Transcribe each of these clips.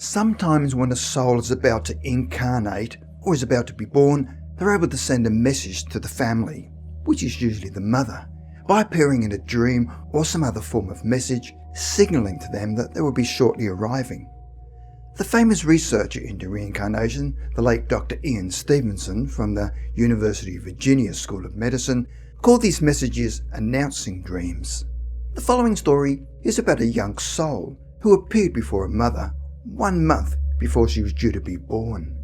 Sometimes when a soul is about to incarnate or is about to be born, they're able to send a message to the family, which is usually the mother, by appearing in a dream or some other form of message, signalling to them that they will be shortly arriving. The famous researcher into reincarnation, the late Dr Ian Stevenson from the University of Virginia School of Medicine, called these messages announcing dreams. The following story is about a young soul who appeared before a mother 1 month before she was due to be born.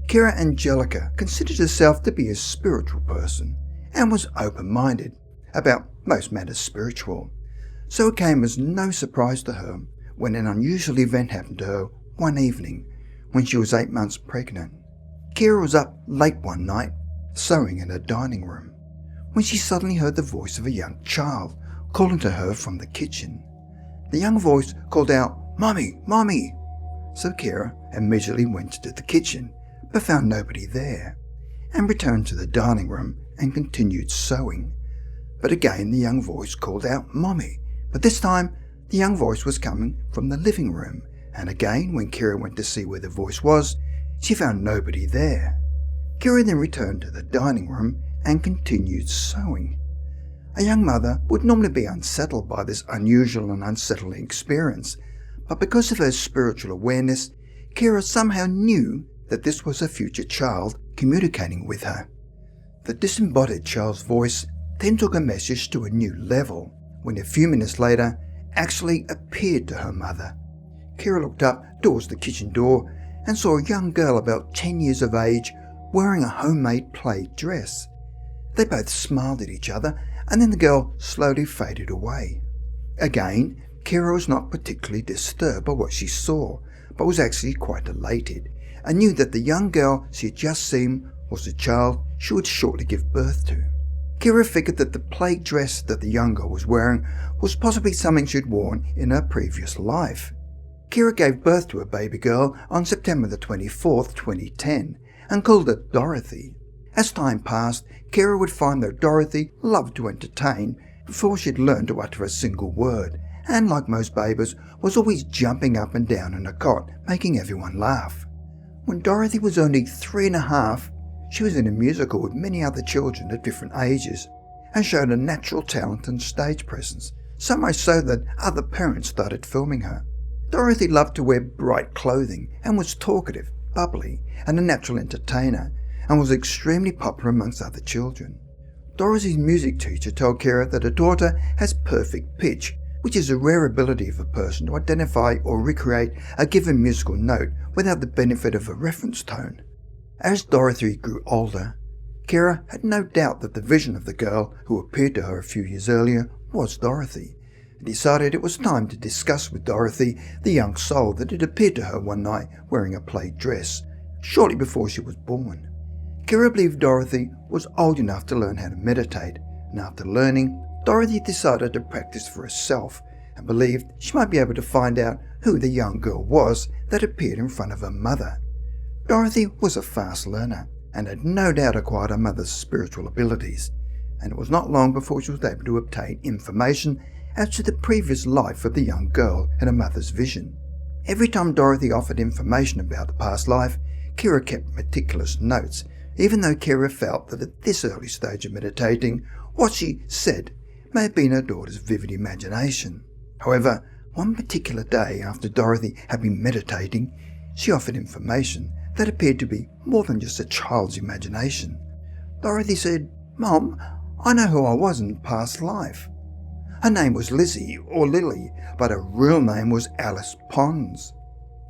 Kira Angelica considered herself to be a spiritual person and was open-minded about most matters spiritual, so it came as no surprise to her when an unusual event happened to her one evening when she was 8 months pregnant. Kira was up late one night, sewing in her dining room, when she suddenly heard the voice of a young child calling to her from the kitchen. The young voice called out, "Mommy, Mommy!" So Kira immediately went to the kitchen, but found nobody there, and returned to the dining room and continued sewing. But again the young voice called out, "Mommy!" But this time the young voice was coming from the living room, and again when Kira went to see where the voice was, she found nobody there. Kira then returned to the dining room and continued sewing. A young mother would normally be unsettled by this unusual and unsettling experience, but because of her spiritual awareness, Kira somehow knew that this was a future child communicating with her. The disembodied child's voice then took a message to a new level, when a few minutes later actually appeared to her mother. Kira looked up towards the kitchen door and saw a young girl about 10 years of age wearing a homemade plaid dress. They both smiled at each other, and then the girl slowly faded away. Again, Kira was not particularly disturbed by what she saw, but was actually quite elated, and knew that the young girl she had just seen was the child she would shortly give birth to. Kira figured that the plaid dress that the young girl was wearing was possibly something she'd worn in her previous life. Kira gave birth to a baby girl on September the 24th, 2010, and called her Dorothy. As time passed, Kira would find that Dorothy loved to entertain before she'd learned to utter a single word, and like most babies, was always jumping up and down in a cot, making everyone laugh. When Dorothy was only 3.5, she was in a musical with many other children at different ages, and showed a natural talent and stage presence, so much so that other parents started filming her. Dorothy loved to wear bright clothing and was talkative, bubbly, and a natural entertainer, and was extremely popular amongst other children. Dorothy's music teacher told Kira that her daughter has perfect pitch, which is a rare ability of a person to identify or recreate a given musical note without the benefit of a reference tone. As Dorothy grew older, Kira had no doubt that the vision of the girl who appeared to her a few years earlier was Dorothy, and decided it was time to discuss with Dorothy the young soul that had appeared to her one night wearing a plaid dress, shortly before she was born. Kira believed Dorothy was old enough to learn how to meditate, and after learning, Dorothy decided to practice for herself, and believed she might be able to find out who the young girl was that appeared in front of her mother. Dorothy was a fast learner, and had no doubt acquired her mother's spiritual abilities, and it was not long before she was able to obtain information as to the previous life of the young girl in her mother's vision. Every time Dorothy offered information about the past life, Kira kept meticulous notes, even though Kira felt that at this early stage of meditating, what she said may have been her daughter's vivid imagination. However, one particular day after Dorothy had been meditating, she offered information that appeared to be more than just a child's imagination. Dorothy said, "Mom, I know who I was in past life. Her name was Lizzie or Lily, but her real name was Alice Pons."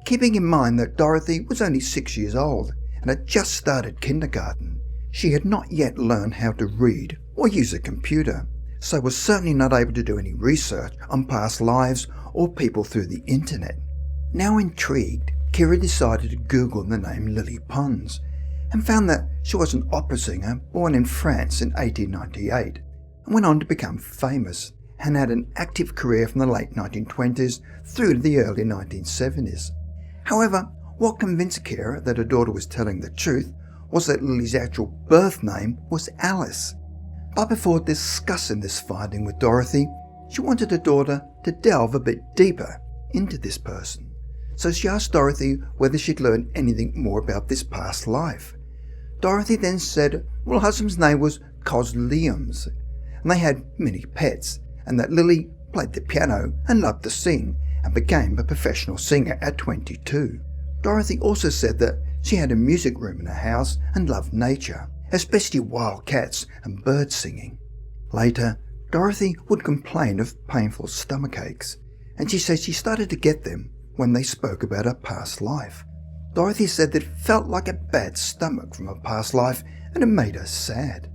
Keeping in mind that Dorothy was only 6 years old and had just started kindergarten, she had not yet learned how to read or use a computer, so was certainly not able to do any research on past lives or people through the internet. Now intrigued, Kira decided to Google the name Lily Pons, and found that she was an opera singer born in France in 1898, and went on to become famous, and had an active career from the late 1920s through to the early 1970s. However, what convinced Kira that her daughter was telling the truth was that Lily's actual birth name was Alice. But before discussing this finding with Dorothy, she wanted her daughter to delve a bit deeper into this person. so she asked Dorothy whether she'd learned anything more about this past life. Dorothy then said, her husband's name was Cosliams, and they had many pets, and that Lily played the piano and loved to sing, and became a professional singer at 22. Dorothy also said that she had a music room in her house and loved nature, especially wild cats and bird singing. Later, Dorothy would complain of painful stomach aches, and she said she started to get them when they spoke about her past life. Dorothy said that it felt like a bad stomach from her past life and it made her sad.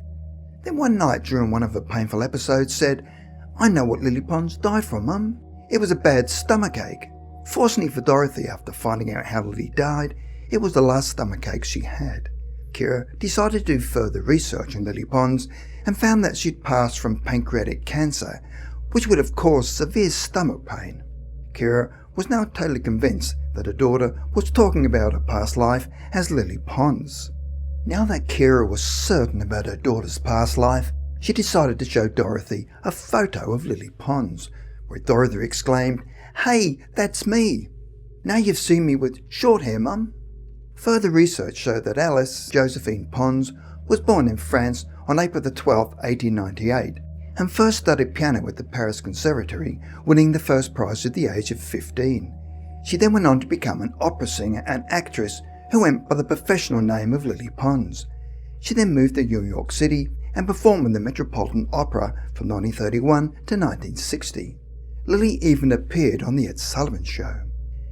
Then one night during one of her painful episodes said, "I know what Lily Pons died from, Mum. It was a bad stomach ache." Fortunately for Dorothy, after finding out how Lily died, it was the last stomach ache she had. Kira decided to do further research on Lily Pons and found that she'd passed from pancreatic cancer, which would have caused severe stomach pain. Kira was now totally convinced that her daughter was talking about her past life as Lily Pons. Now that Kira was certain about her daughter's past life, she decided to show Dorothy a photo of Lily Pons, where Dorothy exclaimed, "Hey, that's me! Now you've seen me with short hair, Mum." Further research showed that Alice Josephine Pons was born in France on April 12, 1898, and first studied piano at the Paris Conservatory, winning the first prize at the age of 15. She then went on to become an opera singer and actress who went by the professional name of Lily Pons. She then moved to New York City and performed in the Metropolitan Opera from 1931 to 1960. Lily even appeared on The Ed Sullivan Show.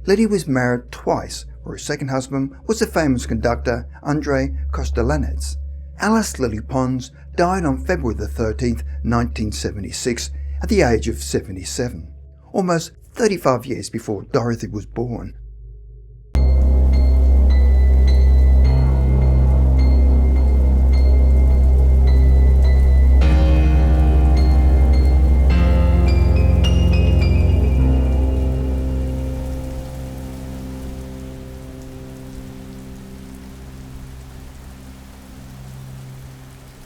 Lily was married twice, where her second husband was the famous conductor Andrei Kostelanets. Alice Lily Pons died on February 13, 1976, at the age of 77, almost 35 years before Dorothy was born.